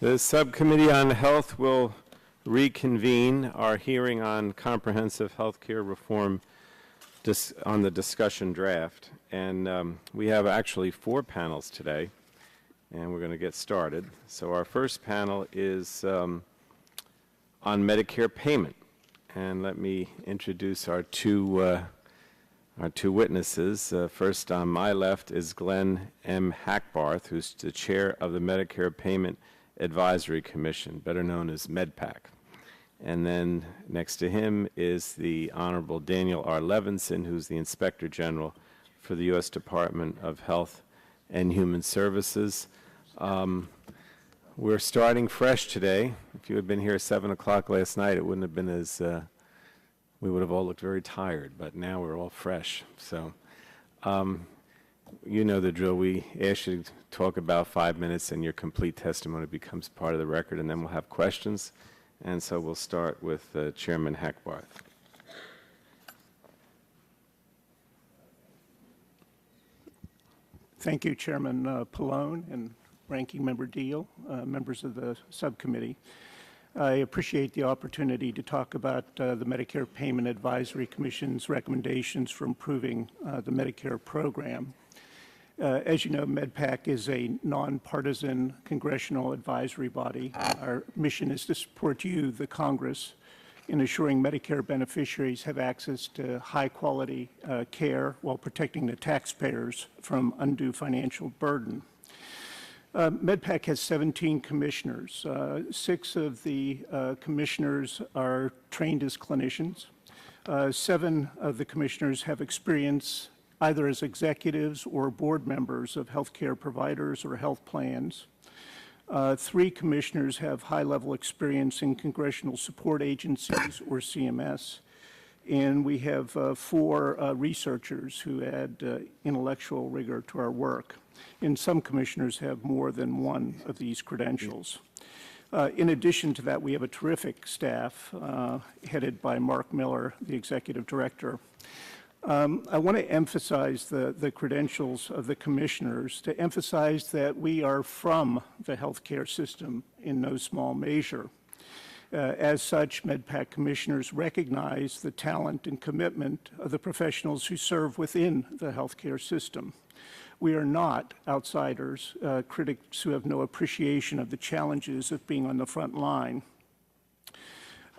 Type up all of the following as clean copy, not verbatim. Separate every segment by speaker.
Speaker 1: The Subcommittee on Health will reconvene our hearing on comprehensive health care reform on the discussion draft. And we have actually 4 panels today, and we're going to get started. So our first panel is on Medicare payment. And let me introduce our two witnesses. First on my left is Glenn M. Hackbarth, who's the chair of the Medicare Payment Advisory Commission, better known as MedPAC. And then next to him is the Honorable Daniel R. Levinson, who's the Inspector General for the U.S. Department of Health and Human Services. We're starting fresh today. If you had been here at 7 o'clock last night, it wouldn't have been as, we would have all looked very tired, but now we're all fresh. So, you know the drill. We ask you to talk about 5 minutes and your complete testimony becomes part of the record, and then we'll have questions. And so we'll start with Chairman Hackbarth.
Speaker 2: Thank you, Chairman Pallone and Ranking Member Deal, members of the subcommittee. I appreciate the opportunity to talk about the Medicare Payment Advisory Commission's recommendations for improving the Medicare program. As you know, MedPAC is a nonpartisan congressional advisory body. Our mission is to support you, the Congress, in assuring Medicare beneficiaries have access to high-quality care while protecting the taxpayers from undue financial burden. MedPAC has 17 commissioners. 6 of the commissioners are trained as clinicians. 7 of the commissioners have experience either as executives or board members of healthcare providers or health plans. 3 commissioners have high-level experience in congressional support agencies or CMS. And we have 4 researchers who add intellectual rigor to our work. And some commissioners have more than one of these credentials. In addition to that, we have a terrific staff headed by Mark Miller, the executive director. I want to emphasize the credentials of the commissioners, to emphasize that we are from the healthcare system in no small measure. As such, MedPAC commissioners recognize the talent and commitment of the professionals who serve within the healthcare system. We are not outsiders, critics who have no appreciation of the challenges of being on the front line.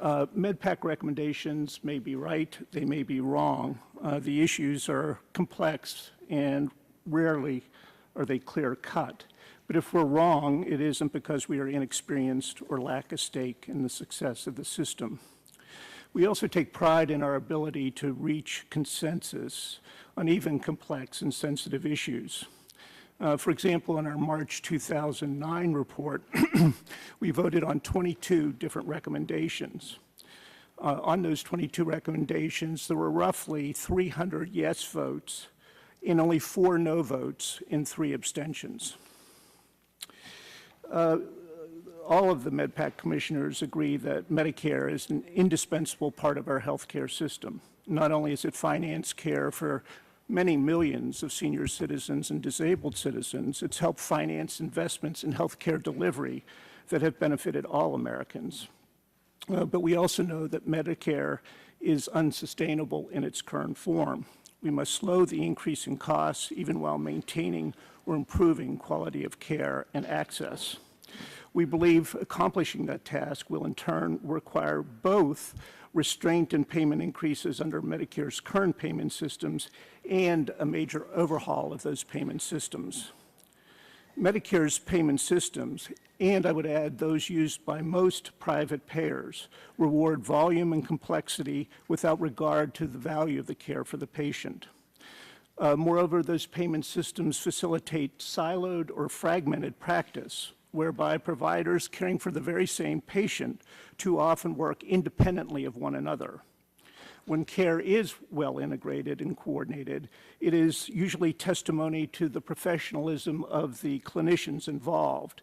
Speaker 2: MedPAC recommendations may be right, they may be wrong. The issues are complex and rarely are they clear-cut. But if we're wrong, it isn't because we are inexperienced or lack a stake in the success of the system. We also take pride in our ability to reach consensus on even complex and sensitive issues. For example, in our March 2009 report, we voted on 22 different recommendations. On those 22 recommendations, there were roughly 300 yes votes and only 4 no votes and 3 abstentions. All of the MedPAC commissioners agree that Medicare is an indispensable part of our healthcare system. Not only is it financed care for many millions of senior citizens and disabled citizens, it's helped finance investments in healthcare delivery that have benefited all Americans. But we also know that Medicare is unsustainable in its current form. We must slow the increase in costs even while maintaining or improving quality of care and access. We believe accomplishing that task will in turn require both restraint in payment increases under Medicare's current payment systems and a major overhaul of those payment systems. Medicare's payment systems, and I would add those used by most private payers, reward volume and complexity without regard to the value of the care for the patient. Moreover, those payment systems facilitate siloed or fragmented practice, whereby providers caring for the very same patient too often work independently of one another. When care is well integrated and coordinated, it is usually testimony to the professionalism of the clinicians involved.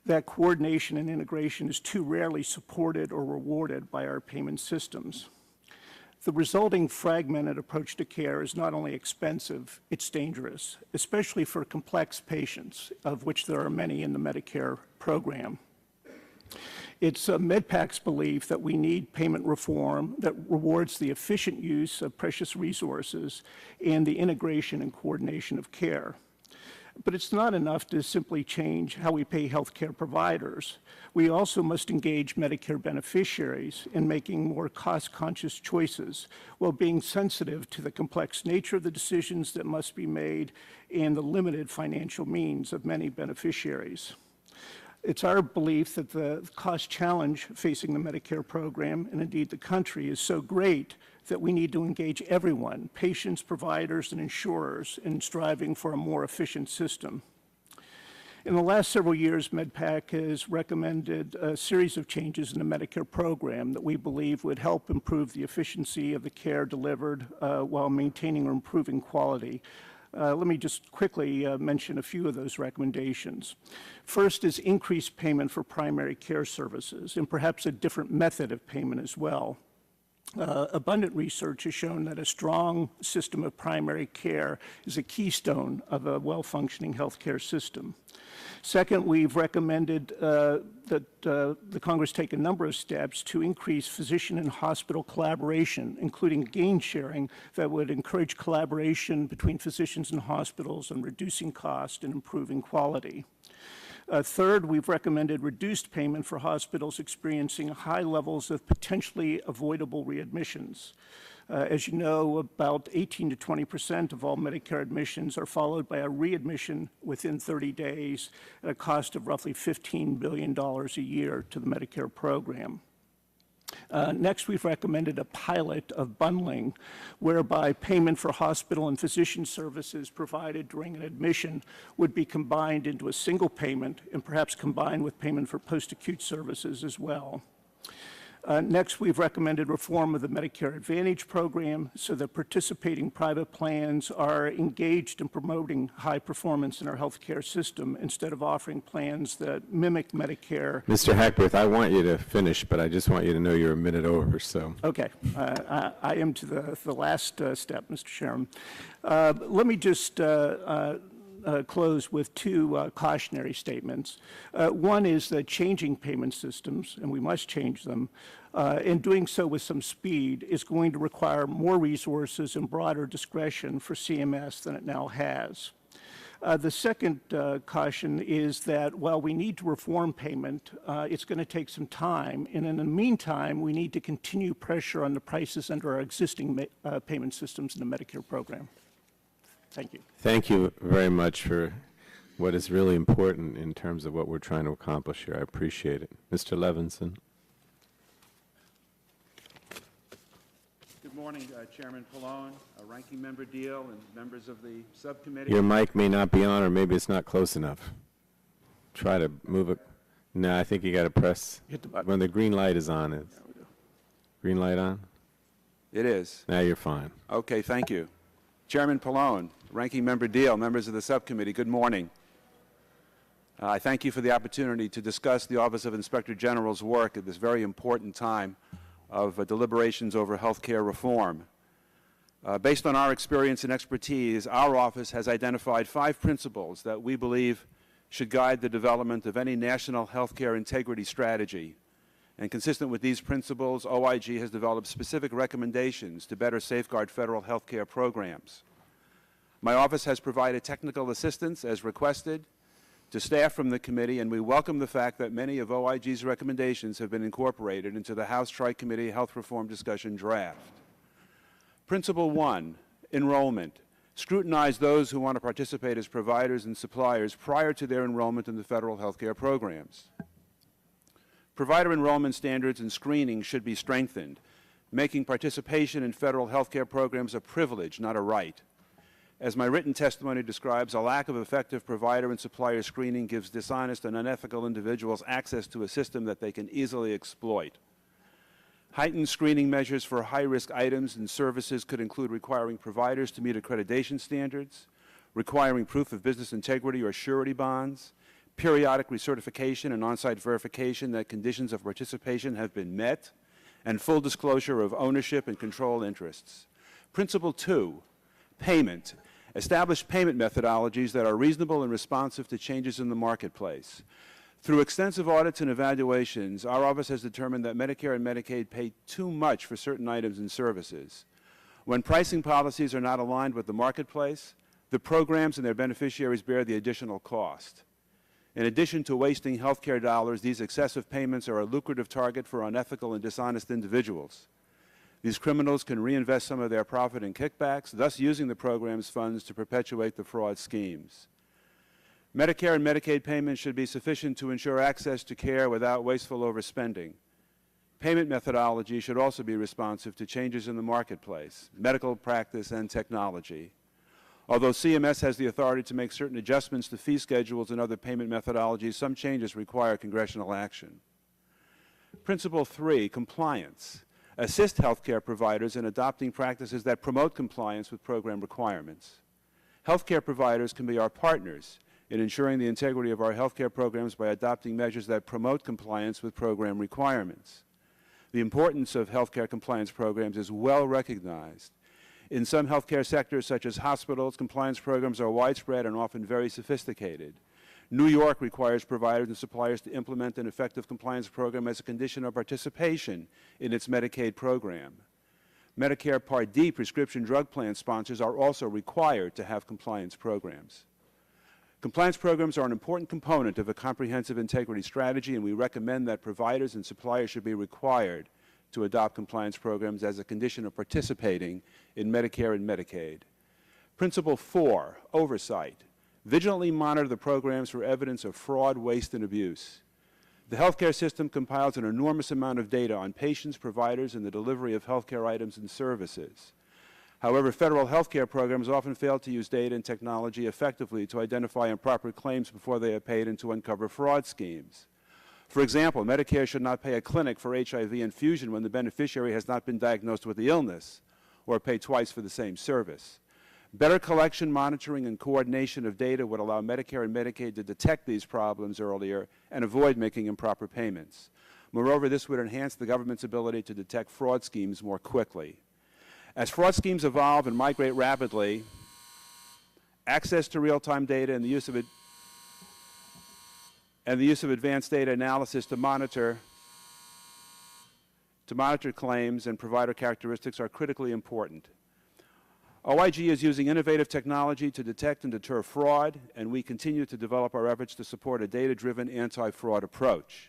Speaker 2: That coordination and integration is too rarely supported or rewarded by our payment systems. The resulting fragmented approach to care is not only expensive, it's dangerous, especially for complex patients, of which there are many in the Medicare program. It's MedPAC's belief that we need payment reform that rewards the efficient use of precious resources and the integration and coordination of care. But it's not enough to simply change how we pay healthcare providers. We also must engage Medicare beneficiaries in making more cost-conscious choices while being sensitive to the complex nature of the decisions that must be made and the limited financial means of many beneficiaries. It's our belief that the cost challenge facing the Medicare program, and indeed the country, is so great that we need to engage everyone, patients, providers, and insurers, in striving for a more efficient system. In the last several years, MedPAC has recommended a series of changes in the Medicare program that we believe would help improve the efficiency of the care delivered while maintaining or improving quality. Let me just quickly mention a few of those recommendations. First is increased payment for primary care services, and perhaps a different method of payment as well. Abundant research has shown that a strong system of primary care is a keystone of a well-functioning healthcare system. Second, we've recommended that the Congress take a number of steps to increase physician and hospital collaboration, including gain sharing that would encourage collaboration between physicians and hospitals on reducing cost and improving quality. Third, we've recommended reduced payment for hospitals experiencing high levels of potentially avoidable readmissions. As you know, about 18 to 20% of all Medicare admissions are followed by a readmission within 30 days at a cost of roughly $15 billion a year to the Medicare program. Next, we've recommended a pilot of bundling, whereby payment for hospital and physician services provided during an admission would be combined into a single payment and perhaps combined with payment for post-acute services as well. Next, we've recommended reform of the Medicare Advantage program so that participating private plans are engaged in promoting high performance in our healthcare system instead of offering plans that mimic Medicare.
Speaker 1: Mr. Hackworth, I want you to finish, but I just want you to know you're a minute over, so.
Speaker 2: Okay. I am to the last step, Mr. Chairman. Let me just close with two cautionary statements. One is that changing payment systems, and we must change them, and doing so with some speed is going to require more resources and broader discretion for CMS than it now has. The second caution is that while we need to reform payment, it's going to take some time, and in the meantime, we need to continue pressure on the prices under our existing payment systems in the Medicare program. Thank you.
Speaker 1: Thank you very much for what is really important in terms of what we're trying to accomplish here. I appreciate it. Mr. Levinson.
Speaker 3: Good morning, Chairman Pallone, Ranking Member Deal, and members of the subcommittee.
Speaker 1: Your mic may not be on, or maybe it's not close enough. Try to move it. No, I think you got to press
Speaker 2: Hit the button.
Speaker 1: when the green light is on. It's green light on?
Speaker 3: It is.
Speaker 1: Now you're fine.
Speaker 3: Okay, thank you. Chairman Pallone, Ranking Member Deal, members of the subcommittee, good morning. I thank you for the opportunity to discuss the Office of Inspector General's work at this very important time of deliberations over health care reform. Based on our experience and expertise, our office has identified 5 principles that we believe should guide the development of any national health care integrity strategy. And consistent with these principles, OIG has developed specific recommendations to better safeguard federal health care programs. My office has provided technical assistance, as requested, to staff from the committee, and we welcome the fact that many of OIG's recommendations have been incorporated into the House Tri-Committee Health Reform Discussion draft. Principle 1, enrollment. Scrutinize those who want to participate as providers and suppliers prior to their enrollment in the federal health care programs. Provider enrollment standards and screening should be strengthened, making participation in federal health care programs a privilege, not a right. As my written testimony describes, a lack of effective provider and supplier screening gives dishonest and unethical individuals access to a system that they can easily exploit. Heightened screening measures for high-risk items and services could include requiring providers to meet accreditation standards, requiring proof of business integrity or surety bonds, periodic recertification and on-site verification that conditions of participation have been met, and full disclosure of ownership and control interests. Principle 2, payment. Establish payment methodologies that are reasonable and responsive to changes in the marketplace. Through extensive audits and evaluations, our office has determined that Medicare and Medicaid pay too much for certain items and services. When pricing policies are not aligned with the marketplace, the programs and their beneficiaries bear the additional cost. In addition to wasting health care dollars, these excessive payments are a lucrative target for unethical and dishonest individuals. These criminals can reinvest some of their profit in kickbacks, thus using the program's funds to perpetuate the fraud schemes. Medicare and Medicaid payments should be sufficient to ensure access to care without wasteful overspending. Payment methodology should also be responsive to changes in the marketplace, medical practice, and technology. Although CMS has the authority to make certain adjustments to fee schedules and other payment methodologies, some changes require congressional action. Principle 3, compliance. Assist healthcare providers in adopting practices that promote compliance with program requirements. Healthcare providers can be our partners in ensuring the integrity of our healthcare programs by adopting measures that promote compliance with program requirements. The importance of healthcare compliance programs is well recognized. In some healthcare sectors, such as hospitals, compliance programs are widespread and often very sophisticated. New York requires providers and suppliers to implement an effective compliance program as a condition of participation in its Medicaid program. Medicare Part D prescription drug plan sponsors are also required to have compliance programs. Compliance programs are an important component of a comprehensive integrity strategy, and we recommend that providers and suppliers should be required to adopt compliance programs as a condition of participating in Medicare and Medicaid. Principle 4, oversight. Vigilantly monitor the programs for evidence of fraud, waste, and abuse. The healthcare system compiles an enormous amount of data on patients, providers, and the delivery of healthcare items and services. However, federal healthcare programs often fail to use data and technology effectively to identify improper claims before they are paid and to uncover fraud schemes. For example, Medicare should not pay a clinic for HIV infusion when the beneficiary has not been diagnosed with the illness, or pay twice for the same service. Better collection, monitoring, and coordination of data would allow Medicare and Medicaid to detect these problems earlier and avoid making improper payments. Moreover, this would enhance the government's ability to detect fraud schemes more quickly. As fraud schemes evolve and migrate rapidly, access to real-time data and the use of advanced data analysis to monitor claims and provider characteristics are critically important. OIG is using innovative technology to detect and deter fraud, and we continue to develop our efforts to support a data-driven anti-fraud approach.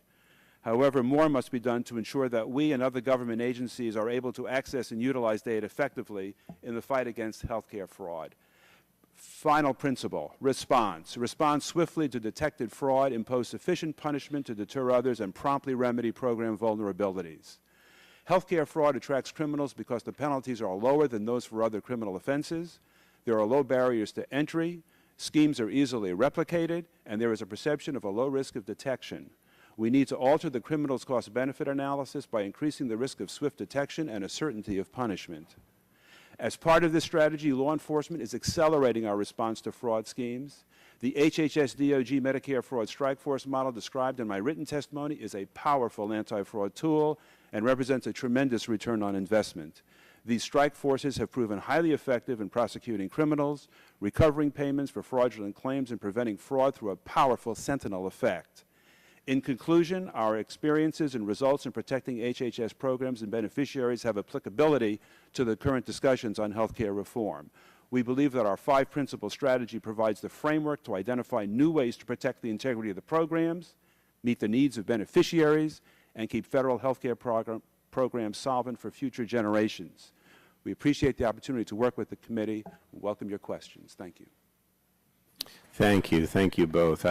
Speaker 3: However, more must be done to ensure that we and other government agencies are able to access and utilize data effectively in the fight against healthcare fraud. Final principle, response. Respond swiftly to detected fraud, impose sufficient punishment to deter others, and promptly remedy program vulnerabilities. Healthcare fraud attracts criminals because the penalties are lower than those for other criminal offenses. There are low barriers to entry, schemes are easily replicated, and there is a perception of a low risk of detection. We need to alter the criminal's cost-benefit analysis by increasing the risk of swift detection and a certainty of punishment. As part of this strategy, law enforcement is accelerating our response to fraud schemes. The HHS-DOG Medicare Fraud Strike Force model described in my written testimony is a powerful anti-fraud tool and represents a tremendous return on investment. These strike forces have proven highly effective in prosecuting criminals, recovering payments for fraudulent claims, and preventing fraud through a powerful sentinel effect. In conclusion, our experiences and results in protecting HHS programs and beneficiaries have applicability to the current discussions on healthcare reform. We believe that our 5-principle strategy provides the framework to identify new ways to protect the integrity of the programs, meet the needs of beneficiaries, and keep federal healthcare programs solvent for future generations. We appreciate the opportunity to work with the committee and welcome your questions. Thank you.
Speaker 1: Thank you. Thank you both.